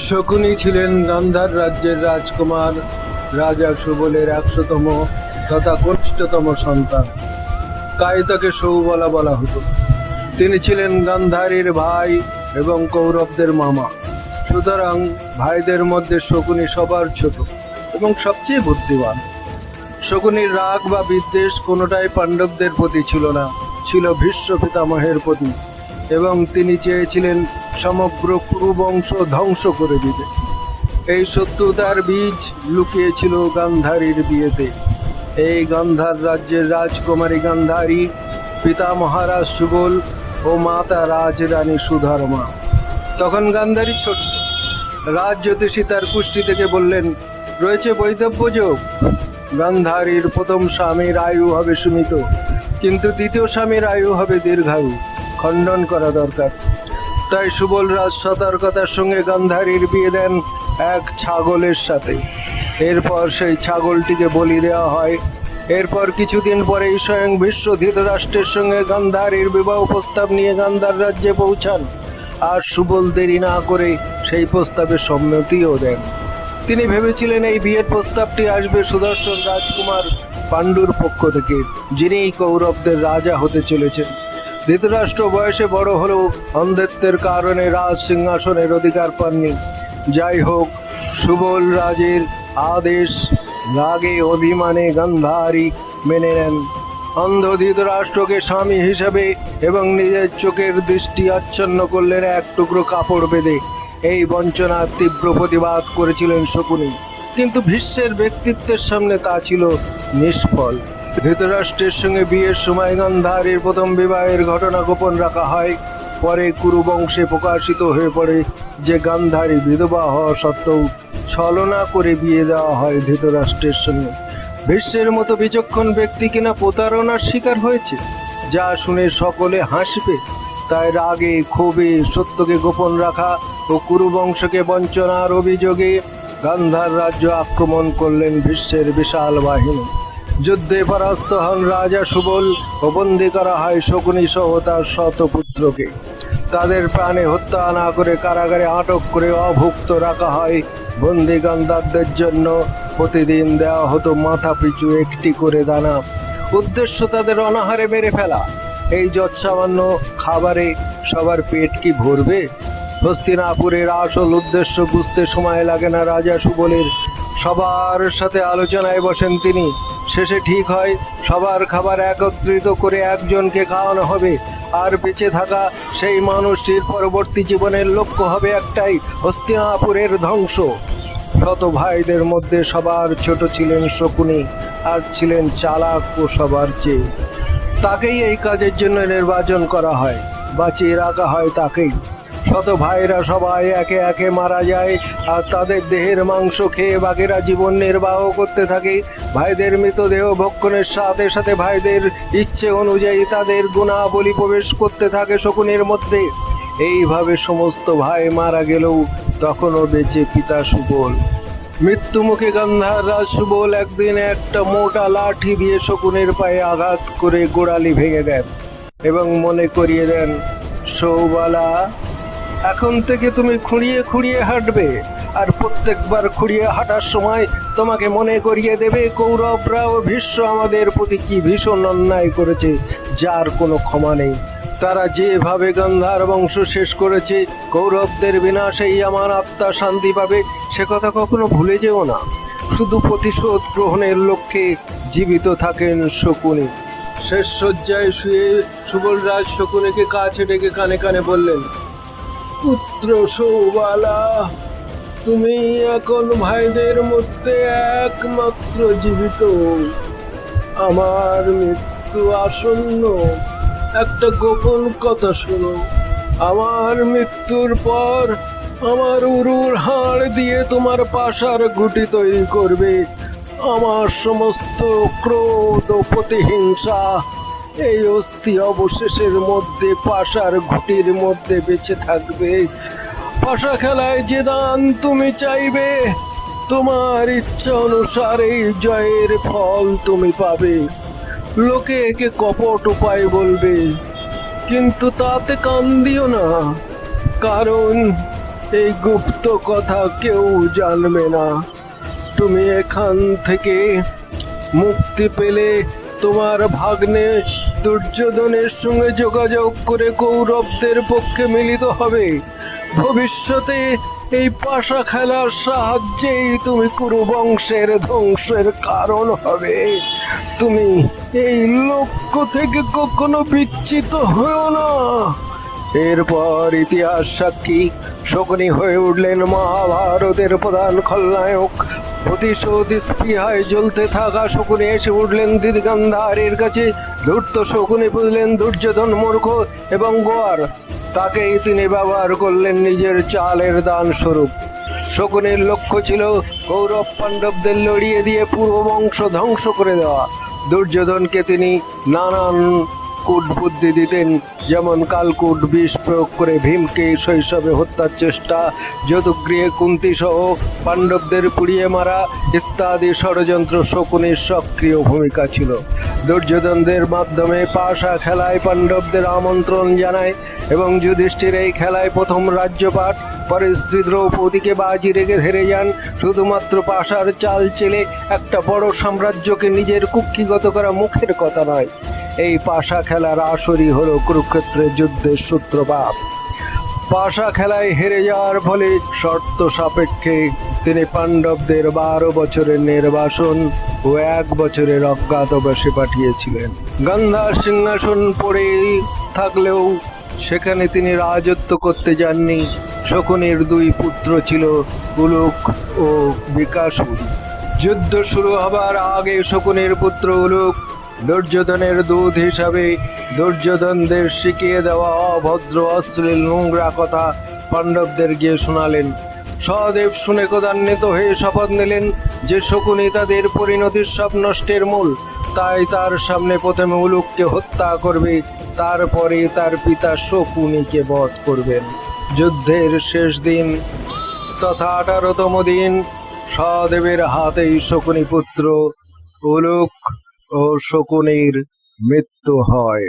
শকুনি ছিলেন গান্ধার রাজ্যের রাজকুমার রাজা সুবলের 100তম তথা কনিষ্ঠতম সন্তান। তাই তাকে সৌবলা বলা হতো। তিনি ছিলেন গান্ধারীর ভাই এবং কৌরবদের মামা। সুতরাং ভাইদের মধ্যে শকুনি সবার ছোট এবং সবচেয়ে বুদ্ধিমান। শকুনির রাগ বা বিদ্বেষ কোনোটাই পাণ্ডবদের প্রতি ছিল না, ছিল ভীষ্ম পিতামহের প্রতি, এবং তিনি চেয়েছিলেন সমগ্র কুরুবংশ ধ্বংস করে দিতে। এই শত্রুতার বীজ লুকিয়েছিল গান্ধারীর বিয়েতে। এই গান্ধার রাজ্যের রাজকুমারী গান্ধারী, পিতা মহারাজ সুবল ও মাতা রাজরানী সুধর্মা। তখন গান্ধারী ছোট্ট। রাজ জ্যোতিষী তার কুষ্ঠি থেকে বললেন, রয়েছে বৈধব্য যোগ। গান্ধারীর প্রথম স্বামীর আয়ু হবে সীমিত, কিন্তু দ্বিতীয় স্বামীর আয়ু হবে দীর্ঘায়ু। খণ্ডন করা দরকার। তাই সুবল রাজ সতর্কতার সঙ্গে গান্ধারীর বিয়ে দেন এক ছাগলের সাথে। এরপর সেই ছাগলটিকে বলি দেওয়া হয়। এরপর কিছুদিন পরেই স্বয়ং ভীষ্ম ধৃতরাষ্ট্রের সঙ্গে গান্ধারীর বিবাহ প্রস্তাব নিয়ে গান্ধার রাজ্যে পৌঁছান। আর সুবল দেরি না করে সেই প্রস্তাবে সম্মতিও দেন। তিনি ভেবেছিলেন এই বিয়ের প্রস্তাবটি আসবে সুদর্শন রাজকুমার পাণ্ডুর পক্ষ থেকে, যিনি কৌরবদের রাজা হতে চলেছেন। ধৃতরাষ্ট্র বয়সে বড় হলেও অন্ধত্বের কারণে রাজ সিংহাসনের অধিকার পাননি। যাই হোক, সুবল রাজের আদেশ রাগে অভিমানে গান্ধারী মেনে নেন। অন্ধ ধৃতরাষ্ট্রকে স্বামী হিসাবে এবং নিজের চোখের দৃষ্টি আচ্ছন্ন করলেন এক টুকরো কাপড় বেঁধে। এই বঞ্চনার তীব্র প্রতিবাদ করেছিলেন শকুনি, কিন্তু ভীষ্মের ব্যক্তিত্বের সামনে তা ছিল নিষ্ফল। ধৃতরাষ্ট্রের সঙ্গে বিয়ের সময় গান্ধারীর প্রথম বিবাহের ঘটনা গোপন রাখা হয়। পরে কুরুবংশে প্রকাশিত হয়ে পড়ে যে গান্ধারী বিধবা হওয়া সত্ত্বেও ছলনা করে বিয়ে দেওয়া হয় ধৃতরাষ্ট্রের সঙ্গে। ভীষ্মের মতো বিচক্ষণ ব্যক্তি কিনা প্রতারণার শিকার হয়েছে, যা শুনে সকলে হাসবে। তাই রাগে ক্ষোভে সত্যকে গোপন রাখা ও কুরুবংশকে বঞ্চনার অভিযোগে গান্ধার রাজ্য আক্রমণ করলেন ভীষ্মের বিশাল বাহিনী। যুদ্ধে পরাস্ত হন রাজা সুবল ও বন্দী করা হয় শকুনি সহ তার শতপুত্রকে। তাদের প্রাণে হত্যা না করে কারাগারে আটক করে অভুক্ত রাখা হয়। বন্দী গান্ধারদের জন্য প্রতিদিন দেওয়া হতো মাথা পিছু 1টি করে দানা। উদ্দেশ্য তাদের অনাহারে মেরে ফেলা। এই যৎসামান্য খাবারে সবার পেট কি ভরবে? হস্তিনাপুরের আসল উদ্দেশ্য বুঝতে সময় লাগে না রাজা সুবলের। সবার সাথে আলোচনায় বসেন তিনি। শেষে ঠিক হয় সবার খাবার একত্রিত করে একজনকে খাওয়ানো হবে, আর বেঁচে থাকা সেই মানুষটির পরবর্তী জীবনের লক্ষ্য হবে একটাই, হস্তিনাপুরের ধ্বংস। শত ভাইদের মধ্যে সবার ছোট ছিলেন শকুনি, আর ছিলেন চালাক ও সবার চেয়ে। তাকেই এই কাজের জন্য নির্বাচন করা হয়, বাঁচিয়ে রাখা হয় তাকেই। শত ভাইরা সবাই একে একে মারা যায়, আর তাদের দেহের মাংস খেয়ে বাকিরা জীবন নির্বাহ করতে থাকে। ভাইদের মৃতদেহ ভক্ষণের সাথে সাথে ভাইদের ইচ্ছে অনুযায়ী তাদের গুণাবলী প্রবেশ করতে থাকে শকুনের মধ্যে। এইভাবে সমস্ত ভাই মারা গেলেও তখনও বেঁচে পিতা সুবল। মৃত্যুমুখে গান্ধার রাজ সুবল একদিন একটা মোটা লাঠি দিয়ে শকুনের পায়ে আঘাত করে গোড়ালি ভেঙে দেন এবং মনে করিয়ে দেন, সৌবালা, এখন থেকে তুমি খুঁড়িয়ে খুঁড়িয়ে হাঁটবে, আর প্রত্যেকবার খুঁড়িয়ে হাঁটার সময় তোমাকে মনে করিয়ে দেবে কৌরবরা ও ভীষ্ম আমাদের প্রতি কি ভীষণ অন্যায় করেছে, যার কোনো ক্ষমা নেই। তারা যেভাবে গান্ধার বংশ শেষ করেছে, কৌরবদের বিনাশেই আমার আত্মা শান্তি পাবে, সে কথা কখনো ভুলে যেও না। শুধু প্রতিশোধ গ্রহণের লক্ষ্যে জীবিত থাকেন শকুনি। শেষ শয্যায় শুয়ে সুবল রাজ শকুনিকে কাছে ডেকে কানে কানে বললেন, পুত্র সৌবালা, তুমি এখন ভাইদের মধ্যে একমাত্র জীবিত। আমার মৃত্যু আসন্ন। একটা গোপন কথা শোনো। আমার মৃত্যুর পর আমার উরুর হাড় দিয়ে তোমার পাশার ঘুঁটি তৈরি করবে। আমার সমস্ত ক্রোধ ও প্রতিহিংসা এই অস্থি অবশেষের মধ্যে পাশার ঘুঁটির মধ্যে বেঁচে থাকবে। পাশা খেলায় যে দান তুমি চাইবে, তোমার ইচ্ছা অনুসারে জয়ের ফল তুমি পাবে। লোকে একে কপট উপায় বলবে, কিন্তু তাতে কান দিও না, কারণ এই গুপ্ত কথা কেউ জানবে না। তুমি এখান থেকে মুক্তি পেলে তোমার ভাগ্নে দুর্যোধনের সঙ্গে যোগাযোগ করে কৌরবদের পক্ষে মিলিত হবে। ভবিষ্যতে এই পাশা খেলার সাহায্যেই তুমি কুরু বংশের ধ্বংসের কারণ হবে। তুমি এই লক্ষ্য থেকে কখনো বিচ্যুত হও না। এরপর ইতিহাস সাক্ষী শকুনি হয়ে উঠলেন মহাভারতের প্রধান খলনায়ক। প্রতিশোধ স্পৃহায় জ্বলতে থাকা শকুনি এসে উঠলেন দিদি গান্ধারের কাছে। ধূর্ত শকুনি বুঝলেন দুর্যোধন মূর্খ এবং গোয়ার, তাকেই তিনি ব্যবহার করলেন নিজের চালের দান স্বরূপ। শকুনির লক্ষ্য ছিল কৌরব পাণ্ডবদের লড়িয়ে দিয়ে পূর্ব বংশ ধ্বংস করে দেওয়া। দুর্যোধনকে তিনি নানান কূট বুদ্ধি দিতেন, যেমন কালকূট, বিষ প্রয়োগ করে ভীমকে শৈশবে হত্যার চেষ্টা, যদুগৃহে কুন্তী সহ পাণ্ডবদের পুড়িয়ে মারা ইত্যাদি ষড়যন্ত্র শকুনির সক্রিয় ভূমিকা ছিল। দুর্যোধনদের মাধ্যমে পাশা খেলায় পাণ্ডবদের আমন্ত্রণ জানায় এবং যুধিষ্ঠির এই খেলায় প্রথম রাজ্যপাট, পরে স্ত্রী দ্রৌপদীকে বাজি রেখে হেরে যান। শুধুমাত্র পাশার চাল চেলে একটা বড় সাম্রাজ্যকে নিজের কুক্ষিগত করা মুখের কথা নয়। এই পাশা খেলার আসরই হলো কুরুক্ষেত্রের যুদ্ধের সূত্রপাত। পাশা খেলায় হেরে যাওয়ার ফলে শর্ত সাপেক্ষে তিনি পাণ্ডবদের 12 বছরের নির্বাসন ও 1 বছরের অজ্ঞাতবাসে পাঠিয়েছিলেন। গান্ধার সিংহাসন পড়ে থাকলেও সেখানে তিনি রাজত্ব করতে যাননি। শকুনির 2 পুত্র ছিল, উলুক ও বিকাশুর। যুদ্ধ শুরু হবার আগে শকুনির পুত্র উলুক দুর্যোধনের দূত হিসাবে দুর্যোধনদের শিখিয়ে দেওয়া অভদ্র, অশ্লীল, নোংরা কথা পাণ্ডবদের গিয়ে শোনালেন। সহদেব শুনে ক্রোধান্বিত হয়ে শপথ নিলেন যে শকুনি তাদের পরিণতির সব নষ্টের মূল। তাই তার সামনে প্রথমে উলুককে হত্যা করবে, তারপরে তার পিতা শকুনিকে বধ করবেন। যুদ্ধের শেষ দিন তথা 18তম দিন সহদেবের হাতেই শকুনি পুত্র উলুক ও শকুনির মৃত্যু হয়।